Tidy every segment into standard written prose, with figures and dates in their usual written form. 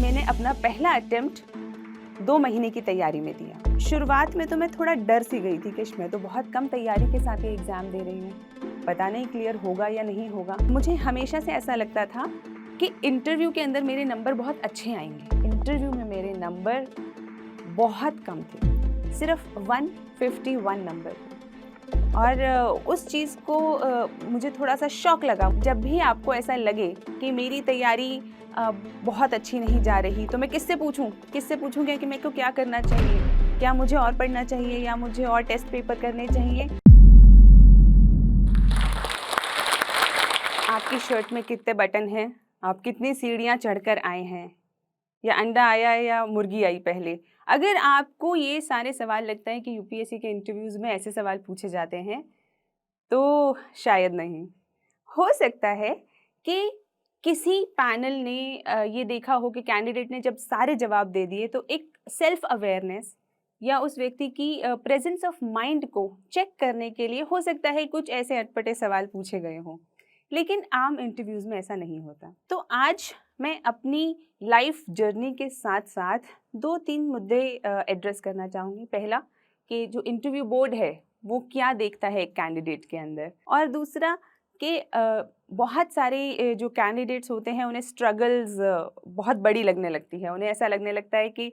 मैंने अपना पहला अटेम्प्ट 2 महीने की तैयारी में दिया। शुरुआत में तो मैं थोड़ा डर सी गई थी कि मैं तो बहुत कम तैयारी के साथ ये एग्ज़ाम दे रही हूँ, पता नहीं क्लियर होगा या नहीं होगा। मुझे हमेशा से ऐसा लगता था कि इंटरव्यू के अंदर मेरे नंबर बहुत अच्छे आएंगे। इंटरव्यू में मेरे नंबर बहुत कम थे, सिर्फ 151 नंबर। और उस चीज़ को मुझे थोड़ा सा शॉक लगा। जब भी आपको ऐसा लगे कि मेरी तैयारी बहुत अच्छी नहीं जा रही, तो मैं किससे पूछूं कि मेरे को क्या करना चाहिए, क्या मुझे और पढ़ना चाहिए या मुझे और टेस्ट पेपर करने चाहिए। आपकी शर्ट में कितने बटन हैं, आप कितनी सीढ़ियाँ चढ़कर आए हैं, या अंडा आया या मुर्गी आई पहले। अगर आपको ये सारे सवाल लगता है कि यूपीएससी के इंटरव्यूज़ में ऐसे सवाल पूछे जाते हैं, तो शायद नहीं। हो सकता है कि किसी पैनल ने ये देखा हो कि कैंडिडेट ने जब सारे जवाब दे दिए तो एक सेल्फ अवेयरनेस या उस व्यक्ति की प्रेजेंस ऑफ माइंड को चेक करने के लिए हो सकता है कुछ ऐसे अटपटे सवाल पूछे गए हों। लेकिन आम इंटरव्यूज़ में ऐसा नहीं होता। तो आज मैं अपनी लाइफ जर्नी के साथ साथ 2-3 मुद्दे एड्रेस करना चाहूँगी। पहला, कि जो इंटरव्यू बोर्ड है वो क्या देखता है एक कैंडिडेट के अंदर, और दूसरा कि बहुत सारे जो कैंडिडेट्स होते हैं उन्हें स्ट्रगल्स बहुत बड़ी लगने लगती है। उन्हें ऐसा लगने लगता है कि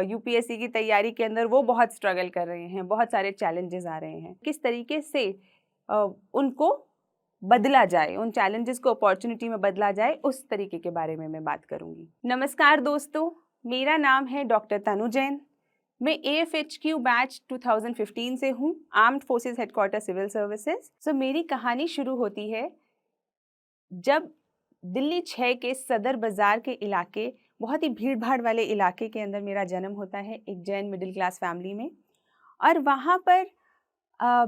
यूपीएससी की तैयारी के अंदर वो बहुत स्ट्रगल कर रहे हैं, बहुत सारे चैलेंजेस आ रहे हैं। किस तरीके से उनको बदला जाए, उन चैलेंजेस को अपॉर्चुनिटी में बदला जाए, उस तरीके के बारे में मैं बात करूंगी। नमस्कार दोस्तों, मेरा नाम है डॉक्टर तनु जैन। मैं AFHQ बैच 2015 से हूँ, armed forces headquarter civil services. So मेरी कहानी शुरू होती है जब दिल्ली 6 के सदर बाज़ार के इलाके, बहुत ही भीड़ भाड़ वाले इलाके के अंदर मेरा जन्म होता है, एक जैन मिडिल क्लास फैमिली में। और वहाँ पर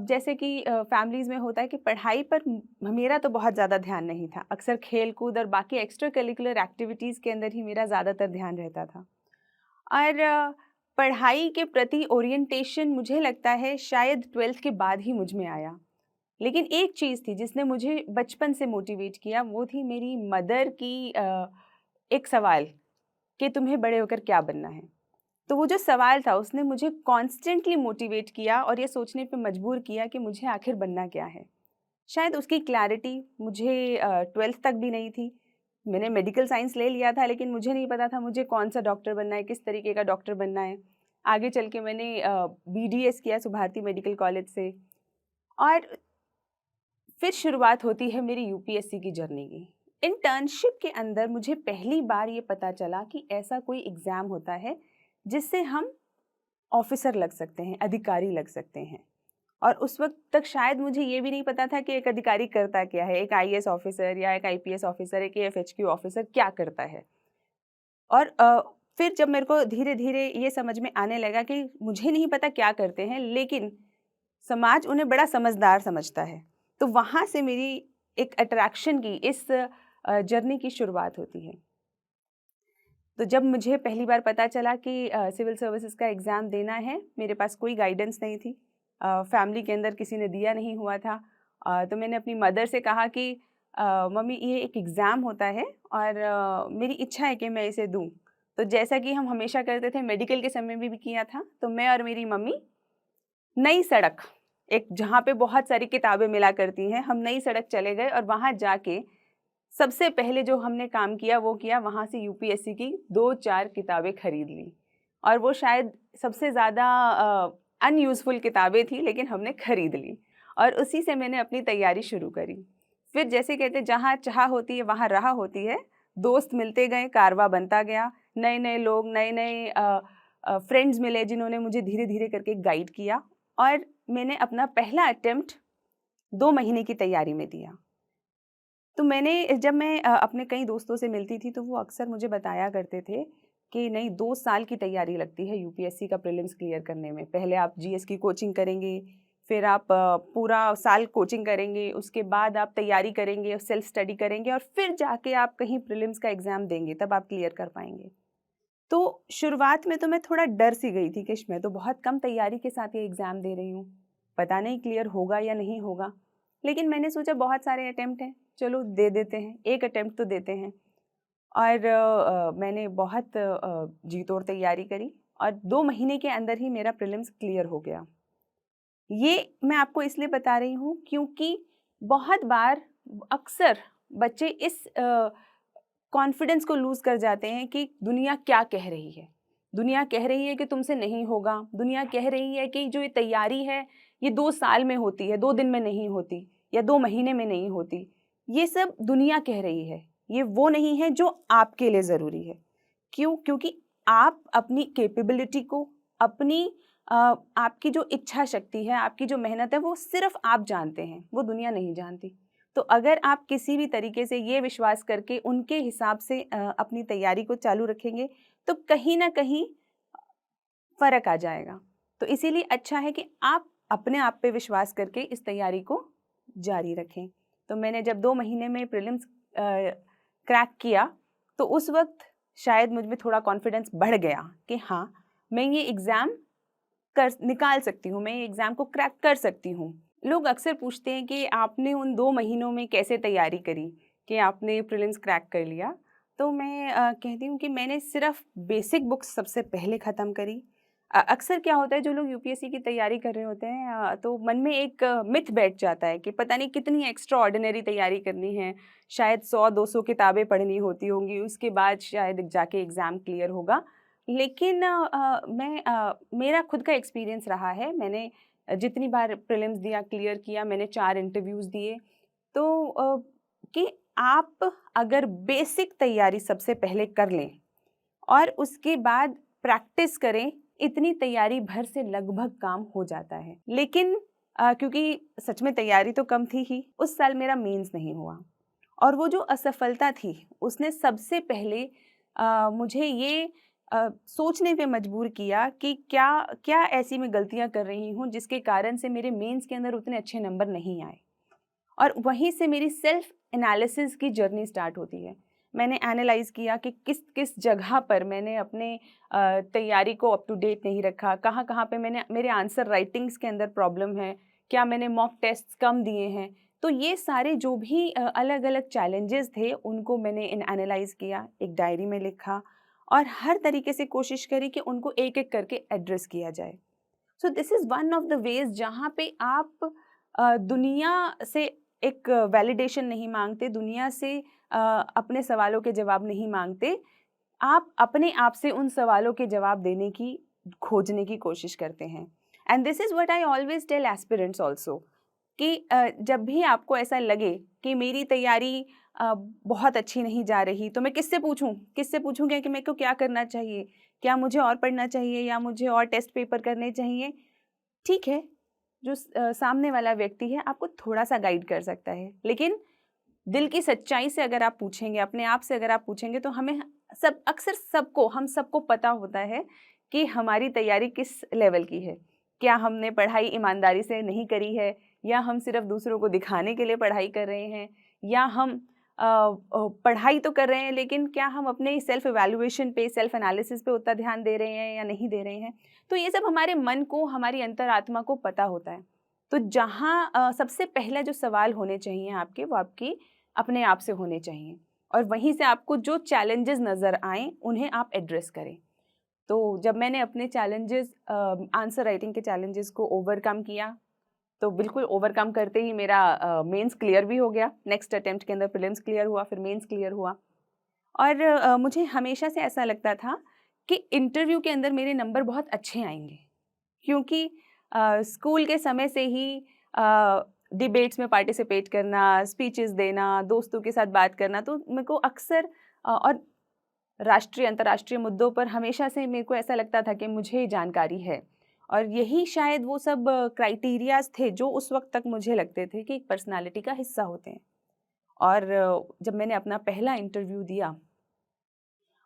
जैसे कि फैमिलीज़ में होता है कि पढ़ाई पर मेरा तो बहुत ज़्यादा ध्यान नहीं था। अक्सर खेल कूद और बाकी एक्स्ट्रा करिकुलर एक्टिविटीज़ के अंदर ही मेरा ज़्यादातर ध्यान रहता था। और पढ़ाई के प्रति ओरिएंटेशन मुझे लगता है शायद 12th के बाद ही मुझ में आया। लेकिन एक चीज़ थी जिसने मुझे बचपन से मोटिवेट किया, वो थी मेरी मदर की एक सवाल कि तुम्हें बड़े होकर क्या बनना है। तो वो जो सवाल था उसने मुझे कॉन्स्टेंटली मोटिवेट किया और ये सोचने पे मजबूर किया कि मुझे आखिर बनना क्या है। शायद उसकी क्लैरिटी मुझे 12th तक भी नहीं थी। मैंने मेडिकल साइंस ले लिया था, लेकिन मुझे नहीं पता था मुझे कौन सा डॉक्टर बनना है, किस तरीके का डॉक्टर बनना है। आगे चल के मैंने BDS किया सुभारती मेडिकल कॉलेज से, और फिर शुरुआत होती है मेरी यूपीएससी की जर्नी की। इंटर्नशिप के अंदर मुझे पहली बार ये पता चला कि ऐसा कोई एग्ज़ाम होता है जिससे हम ऑफिसर लग सकते हैं, अधिकारी लग सकते हैं। और उस वक्त तक शायद मुझे ये भी नहीं पता था कि एक अधिकारी करता क्या है, एक IAS ऑफिसर या एक IPS ऑफिसर, एक AFHQ ऑफिसर क्या करता है। और फिर जब मेरे को धीरे धीरे ये समझ में आने लगा कि मुझे नहीं पता क्या करते हैं, लेकिन समाज उन्हें बड़ा समझदार समझता है, तो वहाँ से मेरी एक अट्रैक्शन की इस जर्नी की शुरुआत होती है। तो जब मुझे पहली बार पता चला कि सिविल सर्विसेज का एग्ज़ाम देना है, मेरे पास कोई गाइडेंस नहीं थी, फैमिली के अंदर किसी ने दिया नहीं हुआ था। तो मैंने अपनी मदर से कहा कि मम्मी ये एक एग्ज़ाम होता है और मेरी इच्छा है कि मैं इसे दूँ। तो जैसा कि हम हमेशा करते थे, मेडिकल के समय में भी किया था, तो मैं और मेरी मम्मी नई सड़क, एक जहाँ पे बहुत सारी किताबें मिला करती हैं, हम नई सड़क चले गए और वहाँ जाके सबसे पहले जो हमने काम किया वो किया, वहाँ से यूपीएससी की 2-4 किताबें खरीद ली। और वो शायद सबसे ज़्यादा अनयूज़फुल किताबें थी, लेकिन हमने खरीद ली और उसी से मैंने अपनी तैयारी शुरू करी। फिर जैसे कहते जहाँ चाह होती है वहाँ राह होती है, दोस्त मिलते गए, कारवां बनता गया, नए नए लोग, नए नए फ्रेंड्स मिले जिन्होंने मुझे धीरे धीरे करके गाइड किया, और मैंने अपना पहला अटेम्प्ट 2 महीने की तैयारी में दिया। तो जब मैं अपने कई दोस्तों से मिलती थी तो वो अक्सर मुझे बताया करते थे कि नहीं, 2 साल की तैयारी लगती है यूपीएससी का प्रीलिम्स क्लियर करने में। पहले आप जीएस की कोचिंग करेंगे, फिर आप पूरा साल कोचिंग करेंगे, उसके बाद आप तैयारी करेंगे, सेल्फ स्टडी करेंगे, और फिर जाके आप कहीं प्रीलिम्स का एग्ज़ाम देंगे, तब आप क्लियर कर पाएंगे। तो शुरुआत में तो मैं थोड़ा डर सी गई थी कि मैं तो बहुत कम तैयारी के साथ ये एग्ज़ाम दे रही हूँ, पता नहीं क्लियर होगा या नहीं होगा। लेकिन मैंने सोचा बहुत सारे अटेम्प्ट हैं, चलो दे देते हैं, एक अटेम्प्ट तो देते हैं। और मैंने बहुत जी तोड़ तैयारी करी और 2 महीने के अंदर ही मेरा प्रीलिम्स क्लियर हो गया। ये मैं आपको इसलिए बता रही हूँ क्योंकि बहुत बार अक्सर बच्चे इस कॉन्फिडेंस को लूज़ कर जाते हैं कि दुनिया क्या कह रही है। दुनिया कह रही है कि तुमसे नहीं होगा, दुनिया कह रही है कि जो ये तैयारी है ये 2 साल में होती है, 2 दिन में नहीं होती या 2 महीने में नहीं होती। ये सब दुनिया कह रही है, ये वो नहीं है जो आपके लिए ज़रूरी है। क्यों? क्योंकि आप अपनी कैपेबिलिटी को, अपनी आपकी जो इच्छा शक्ति है, आपकी जो मेहनत है, वो सिर्फ़ आप जानते हैं, वो दुनिया नहीं जानती। तो अगर आप किसी भी तरीके से ये विश्वास करके उनके हिसाब से अपनी तैयारी को चालू रखेंगे, तो कहीं न कहीं फ़र्क आ जाएगा। तो इसीलिए अच्छा है कि आप अपने आप पे विश्वास करके इस तैयारी को जारी रखें। तो मैंने जब 2 महीने में प्रीलिम्स क्रैक किया, तो उस वक़्त शायद मुझ में थोड़ा कॉन्फिडेंस बढ़ गया कि हाँ, मैं ये एग्ज़ाम निकाल सकती हूँ, मैं ये एग्ज़ाम को क्रैक कर सकती हूँ। लोग अक्सर पूछते हैं कि आपने उन 2 महीनों में कैसे तैयारी करी कि आपने प्रीलिम्स क्रैक कर लिया? तो मैं कहती हूँ कि मैंने सिर्फ़ बेसिक बुक्स सबसे पहले ख़त्म करी। अक्सर क्या होता है, जो लोग यूपीएससी की तैयारी कर रहे होते हैं तो मन में एक मिथ बैठ जाता है कि पता नहीं कितनी एक्स्ट्रा ऑर्डिनरी तैयारी करनी है, शायद 100-200 किताबें पढ़नी होती होंगी, उसके बाद शायद जाके एग्ज़ाम क्लियर होगा। लेकिन मेरा खुद का एक्सपीरियंस रहा है, मैंने जितनी बार प्रीलिम्स दिया, क्लियर किया, मैंने 4 इंटरव्यूज़ दिए, तो कि आप अगर बेसिक तैयारी सबसे पहले कर लें और उसके बाद प्रैक्टिस करें, इतनी तैयारी भर से लगभग काम हो जाता है। लेकिन क्योंकि सच में तैयारी तो कम थी ही, उस साल मेरा मेंस नहीं हुआ और वो जो असफलता थी, उसने सबसे पहले मुझे ये सोचने पे मजबूर किया कि क्या क्या ऐसी मैं गलतियाँ कर रही हूँ जिसके कारण से मेरे मेंस के अंदर उतने अच्छे नंबर नहीं आए। और वहीं से मेरी सेल्फ एनालिसिस की जर्नी स्टार्ट होती है। मैंने एनालाइज़ किया कि किस किस जगह पर मैंने अपने तैयारी को अप टू डेट नहीं रखा, कहाँ-कहाँ पे मैंने मेरे आंसर राइटिंग्स के अंदर प्रॉब्लम है, क्या मैंने मॉक टेस्ट्स कम दिए हैं। तो ये सारे जो भी अलग-अलग चैलेंजेस थे, उनको मैंने एनालाइज़ किया, एक डायरी में लिखा और हर तरीके से कोशिश करी कि उनको एक-एक करके एड्रेस किया जाए। So this is one of the ways जहाँ पे आप दुनिया से एक वैलिडेशन नहीं माँगते, दुनिया से अपने सवालों के जवाब नहीं माँगते, आप अपने आप से उन सवालों के जवाब देने की, खोजने की कोशिश करते हैं। And this is what I always tell aspirants also कि जब भी आपको ऐसा लगे कि मेरी तैयारी बहुत अच्छी नहीं जा रही, तो मैं किससे पूछूँ? किससे पूछूँगी कि मेरे को क्या करना चाहिए? क्या मुझे और पढ़ना चाहिए या मुझे और टेस्ट पेपर करने चाहिए? ठीक है, जो सामने वाला व्यक्ति है आपको थोड़ा-सा गाइड कर सकता है, लेकिन दिल की सच्चाई से अगर आप पूछेंगे, अपने आप से अगर आप पूछेंगे तो हमें हम सबको पता होता है कि हमारी तैयारी किस लेवल की है। क्या हमने पढ़ाई ईमानदारी से नहीं करी है या हम सिर्फ़ दूसरों को दिखाने के लिए पढ़ाई कर रहे हैं या हम पढ़ाई तो कर रहे हैं लेकिन क्या हम अपने सेल्फ इवैल्यूएशन पे, सेल्फ एनालिसिस पे उतना ध्यान दे रहे हैं या नहीं दे रहे हैं। तो ये सब हमारे मन को, हमारी अंतरात्मा को पता होता है। तो जहाँ सबसे पहला जो सवाल होने चाहिए आपके, वो आपके अपने आप से होने चाहिए और वहीं से आपको जो चैलेंजेस नज़र आएँ, उन्हें आप एड्रेस करें। तो जब मैंने अपने चैलेंजेस आंसर राइटिंग के चैलेंजेस को ओवरकम किया, तो बिल्कुल ओवरकम करते ही मेरा मेंस क्लियर भी हो गया। नेक्स्ट अटेम्प्ट के अंदर प्रीलिम्स क्लियर हुआ, फिर मेंस क्लियर हुआ और मुझे हमेशा से ऐसा लगता था कि इंटरव्यू के अंदर मेरे नंबर बहुत अच्छे आएँगे क्योंकि स्कूल के समय से ही डिबेट्स में पार्टिसिपेट करना, स्पीचेस देना, दोस्तों के साथ बात करना, तो मेरे को अक्सर और राष्ट्रीय, अंतर्राष्ट्रीय मुद्दों पर हमेशा से मेरे को ऐसा लगता था कि मुझे जानकारी है और यही शायद वो सब क्राइटेरियाज़ थे जो उस वक़्त तक मुझे लगते थे कि एक पर्सनैलिटी का हिस्सा होते हैं। और जब मैंने अपना पहला इंटरव्यू दिया,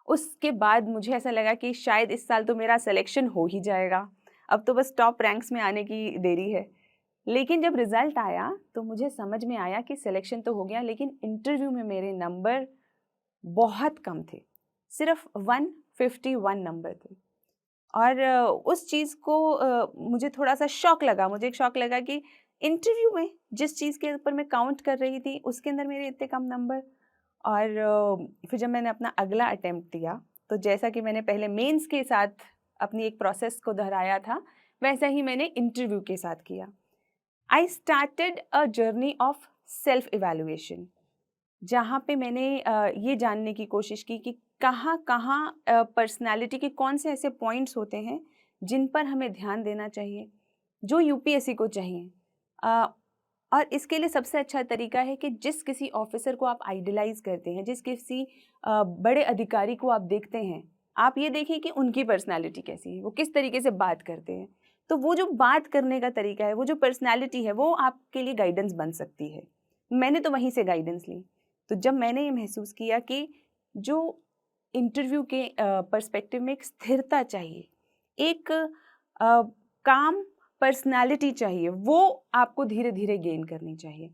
उसके बाद मुझे ऐसा लगा कि शायद इस साल तो मेरा सिलेक्शन हो ही जाएगा। अब तो बस टॉप रैंक्स में आने की देरी है। लेकिन जब रिज़ल्ट आया, तो मुझे समझ में आया कि सिलेक्शन तो हो गया लेकिन इंटरव्यू में मेरे नंबर बहुत कम थे। सिर्फ़ 151 नंबर थे। और उस चीज़ को मुझे थोड़ा-सा शॉक लगा। मुझे एक शॉक लगा कि इंटरव्यू में जिस चीज़ के ऊपर मैं काउंट कर रही थी, उसके अंदर मेरे इतने कम नंबर। और फिर जब मैंने अपना अगला अटेम्प्ट दिया, तो जैसा कि मैंने पहले मेंस के साथ अपनी एक प्रोसेस को दोहराया था, वैसा ही मैंने इंटरव्यू के साथ किया। I started a journey of self evaluation, जहाँ पे मैंने ये जानने की कोशिश की कि कहाँ कहाँ पर्सनैलिटी के कौन से ऐसे पॉइंट्स होते हैं जिन पर हमें ध्यान देना चाहिए, जो यूपीएससी को चाहिए। और इसके लिए सबसे अच्छा तरीका है कि जिस किसी ऑफिसर को आप आइडलाइज करते हैं, जिस किसी बड़े अधिकारी को आप देखते हैं, आप ये देखें कि उनकी पर्सनैलिटी कैसी है, वो किस तरीके से बात करते हैं। तो वो जो बात करने का तरीका है, वो जो पर्सनैलिटी है, वो आपके लिए गाइडेंस बन सकती है। मैंने तो वहीं से गाइडेंस ली। तो जब मैंने ये महसूस किया कि जो इंटरव्यू के पर्सपेक्टिव में एक स्थिरता चाहिए, एक काम पर्सनालिटी चाहिए, वो आपको धीरे धीरे गेन करनी चाहिए।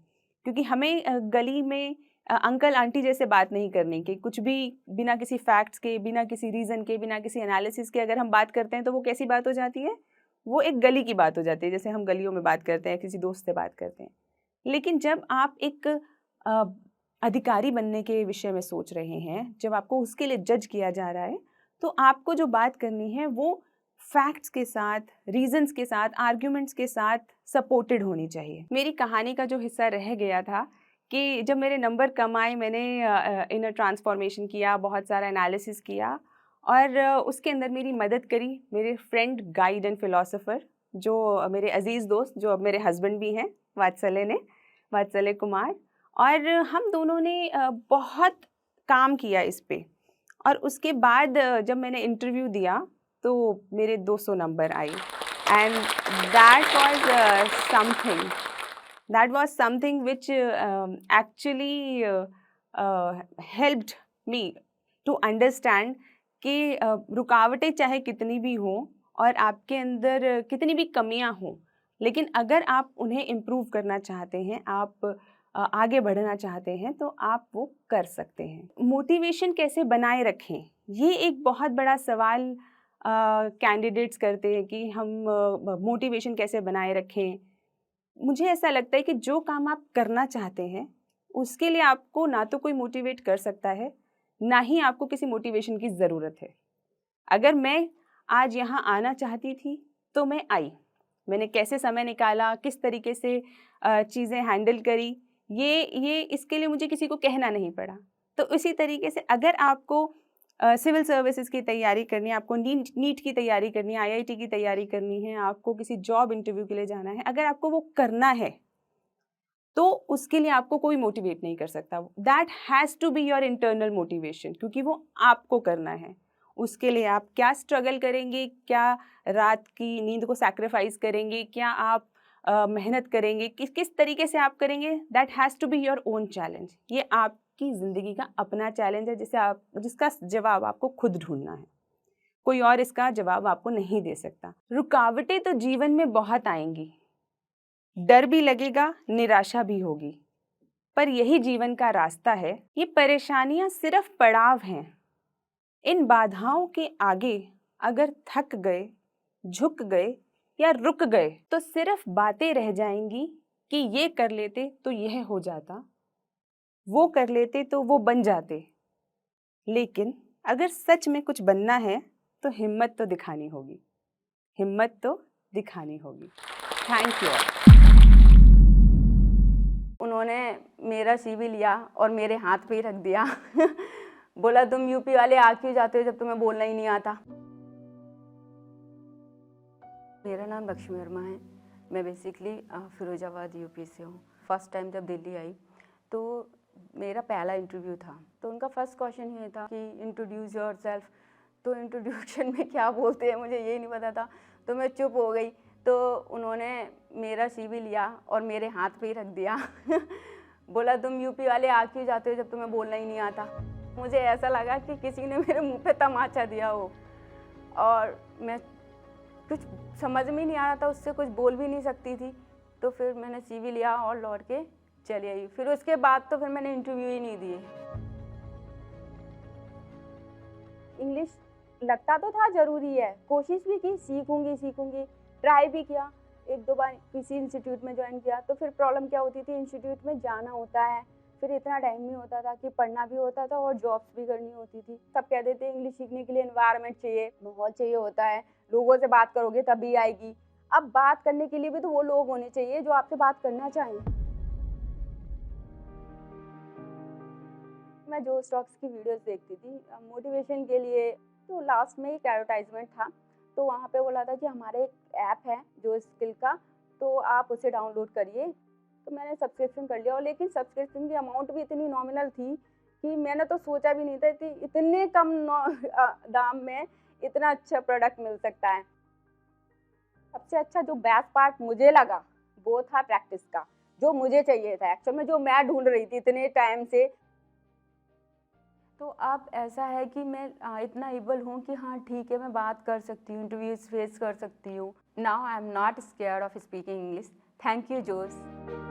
क्योंकि हमें गली में अंकल आंटी जैसे बात नहीं करनी कि कुछ भी बिना किसी फैक्ट्स के, बिना किसी रीज़न के, बिना किसी एनालिसिस के अगर हम बात करते हैं तो वो कैसी बात हो जाती है, वो एक गली की बात हो जाती है, जैसे हम गलियों में बात करते हैं, किसी दोस्त से बात करते हैं। लेकिन जब आप एक अधिकारी बनने के विषय में सोच रहे हैं, जब आपको उसके लिए जज किया जा रहा है, तो आपको जो बात करनी है वो फैक्ट्स के साथ, रीजंस के साथ, आर्ग्यूमेंट्स के साथ सपोर्टेड होनी चाहिए। मेरी कहानी का जो हिस्सा रह गया था कि जब मेरे नंबर कम आए, मैंने इनर ट्रांसफॉर्मेशन किया, बहुत सारा एनालिसिस किया, और उसके अंदर मेरी मदद करी मेरे फ्रेंड, गाइड एंड फिलोसोफर, जो मेरे अजीज़ दोस्त, जो अब मेरे हस्बैंड भी हैं, वात्सल्य कुमार। और हम दोनों ने बहुत काम किया इस पे। और उसके बाद जब मैंने इंटरव्यू दिया तो मेरे 200 नंबर आए, and that was something which actually helped me to understand कि रुकावटें चाहे कितनी भी हों और आपके अंदर कितनी भी कमियां हों, लेकिन अगर आप उन्हें इम्प्रूव करना चाहते हैं, आप आगे बढ़ना चाहते हैं, तो आप वो कर सकते हैं। मोटिवेशन कैसे बनाए रखें, ये एक बहुत बड़ा सवाल कैंडिडेट्स करते हैं कि हम मोटिवेशन कैसे बनाए रखें। मुझे ऐसा लगता है कि जो काम आप करना चाहते हैं उसके लिए आपको ना तो कोई मोटिवेट कर सकता है, ना ही आपको किसी मोटिवेशन की ज़रूरत है। अगर मैं आज यहाँ आना चाहती थी तो मैं आई, मैंने कैसे समय निकाला, किस तरीके से चीज़ें हैंडल करी, ये इसके लिए मुझे किसी को कहना नहीं पड़ा। तो इसी तरीके से अगर आपको सिविल सर्विसेज की तैयारी करनी है, आपको नीट की तैयारी करनी है, आईआईटी की तैयारी करनी है, आपको किसी जॉब इंटरव्यू के लिए जाना है, अगर आपको वो करना है तो उसके लिए आपको कोई मोटिवेट नहीं कर सकता। That has to be your internal motivation, क्योंकि वो आपको करना है। उसके लिए आप क्या स्ट्रगल करेंगे, क्या रात की नींद को सैक्रिफाइस करेंगे, क्या आप मेहनत करेंगे, किस तरीके से आप करेंगे, that has to be your own challenge. ये आपकी ज़िंदगी का अपना चैलेंज है, जिसका जवाब आपको खुद ढूंढना है। कोई और इसका जवाब आपको नहीं दे सकता। रुकावटें तो जीवन में बहुत आएंगी, डर भी लगेगा, निराशा भी होगी, पर यही जीवन का रास्ता है। ये परेशानियां सिर्फ पड़ाव हैं। इन बाधाओं के आगे अगर थक गए, झुक गए या रुक गए तो सिर्फ बातें रह जाएंगी कि ये कर लेते तो यह हो जाता, वो कर लेते तो वो बन जाते। लेकिन अगर सच में कुछ बनना है तो हिम्मत तो दिखानी होगी, हिम्मत तो दिखानी होगी। Thank you. उन्होंने मेरा सीवी लिया और मेरे हाथ पे ही रख दिया। बोला तुम यूपी वाले आ क्यों जाते हो जब तुम्हें बोलना ही नहीं आता। मेरा नाम लक्ष्मी वर्मा है। मैं बेसिकली फिरोजाबाद यूपी से हूँ। फर्स्ट टाइम जब दिल्ली आई तो मेरा पहला इंटरव्यू था, तो उनका फर्स्ट क्वेश्चन ये था कि इंट्रोड्यूस योरसेल्फ। तो इंट्रोड्यूशन में क्या बोलते हैं मुझे ये नहीं पता था, तो मैं चुप हो गई। तो उन्होंने मेरा सीवी लिया और मेरे हाथ पे ही रख दिया। बोला तुम यूपी वाले आ क्यों जाते हो जब तुम्हें बोलना ही नहीं आता। मुझे ऐसा लगा कि किसी ने मेरे मुंह पे तमाचा दिया हो, और मैं कुछ समझ में नहीं आ रहा था, उससे कुछ बोल भी नहीं सकती थी। तो फिर मैंने सीवी लिया और लौट के चली आई। फिर उसके बाद तो फिर मैंने इंटरव्यू ही नहीं दिए। इंग्लिश लगता तो था ज़रूरी है, कोशिश भी की, सीखूंगी, ट्राई भी किया। एक दो बार किसी इंस्टीट्यूट में ज्वाइन किया, तो फिर प्रॉब्लम क्या होती थी, इंस्टीट्यूट में जाना होता है, फिर इतना टाइम नहीं होता था कि पढ़ना भी होता था और जॉब्स भी करनी होती थी। सब कह देते हैं इंग्लिश सीखने के लिए एनवायरनमेंट चाहिए, माहौल चाहिए होता है, लोगों से बात करोगे तभी आएगी। अब बात करने के लिए भी तो वो लोग होने चाहिए जो आपसे बात करना चाहें। मैं जो स्टॉक्स की वीडियोस देखती थी मोटिवेशन के लिए, तो लास्ट में एक एडवर्टाइजमेंट था, तो वहाँ पे बोला था कि हमारे एक ऐप है जो स्किल का, तो आप उसे डाउनलोड करिए। तो मैंने सब्सक्रिप्शन कर लिया, और लेकिन सब्सक्रिप्शन की अमाउंट भी इतनी नॉमिनल थी कि मैंने तो सोचा भी नहीं था इतने कम दाम में इतना अच्छा प्रोडक्ट मिल सकता है। सबसे अच्छा जो बेस्ट पार्ट मुझे लगा वो था प्रैक्टिस का, जो मुझे चाहिए था एक्चुअल में, जो मैं ढूंढ रही थी इतने टाइम से। तो अब ऐसा है कि मैं इतना एबल हूँ कि हाँ ठीक है, मैं बात कर सकती हूँ, इंटरव्यूज फेस कर सकती हूँ। Now I am not scared of speaking English. Thank you जोश।